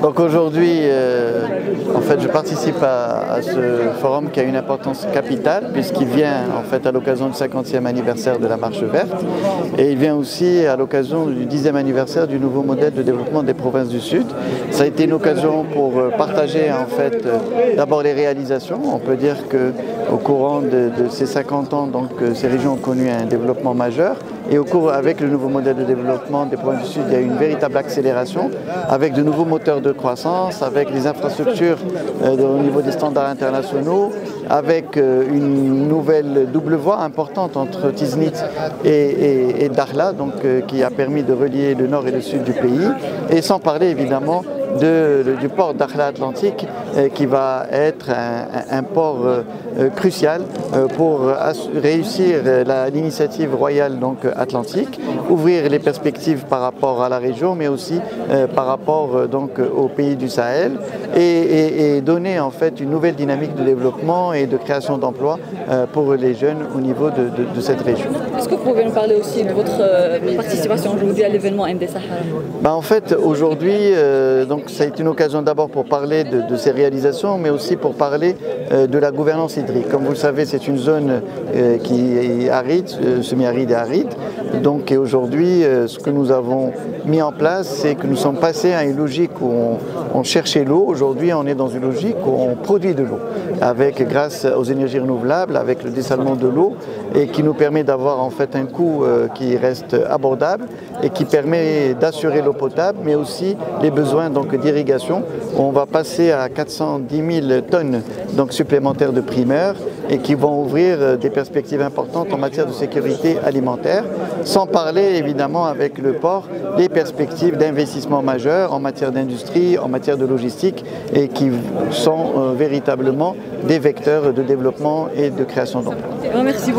Donc aujourd'hui, en fait, je participe à ce forum qui a une importance capitale puisqu'il vient en fait à l'occasion du 50e anniversaire de la Marche verte et il vient aussi à l'occasion du 10e anniversaire du nouveau modèle de développement des provinces du Sud. Ça a été une occasion pour partager en fait d'abord les réalisations. On peut dire que au courant de ces 50 ans, donc ces régions ont connu un développement majeur. Et avec le nouveau modèle de développement des provinces du Sud, il y a une véritable accélération avec de nouveaux moteurs de croissance, avec les infrastructures au niveau des standards internationaux, avec une nouvelle double voie importante entre Tiznit et Dakhla, donc, qui a permis de relier le nord et le sud du pays. Et sans parler évidemment du port Dakhla Atlantique qui va être un port crucial pour réussir l'initiative royale donc, atlantique, ouvrir les perspectives par rapport à la région mais aussi par rapport donc, aux pays du Sahel et donner en fait une nouvelle dynamique de développement et de création d'emplois pour les jeunes au niveau de cette région. Est-ce que vous pouvez nous parler aussi de votre participation aujourd'hui à l'événement MD Sahara? En fait aujourd'hui donc ça a été une occasion d'abord pour parler de ces réalisations, mais aussi pour parler de la gouvernance hydrique. Comme vous le savez, c'est une zone qui est aride, semi-aride et aride. Donc aujourd'hui, ce que nous avons mis en place, c'est que nous sommes passés à une logique où on cherchait l'eau. Aujourd'hui, on est dans une logique où on produit de l'eau, grâce aux énergies renouvelables, avec le dessalement de l'eau, et qui nous permet d'avoir en fait un coût qui reste abordable et qui permet d'assurer l'eau potable, mais aussi les besoins d'irrigation. On va passer à 410 000 tonnes supplémentaires de primeurs et qui vont ouvrir des perspectives importantes en matière de sécurité alimentaire, sans parler évidemment avec le port des perspectives d'investissement majeurs en matière d'industrie, en matière de logistique et qui sont véritablement des vecteurs de développement et de création d'emplois. Merci beaucoup.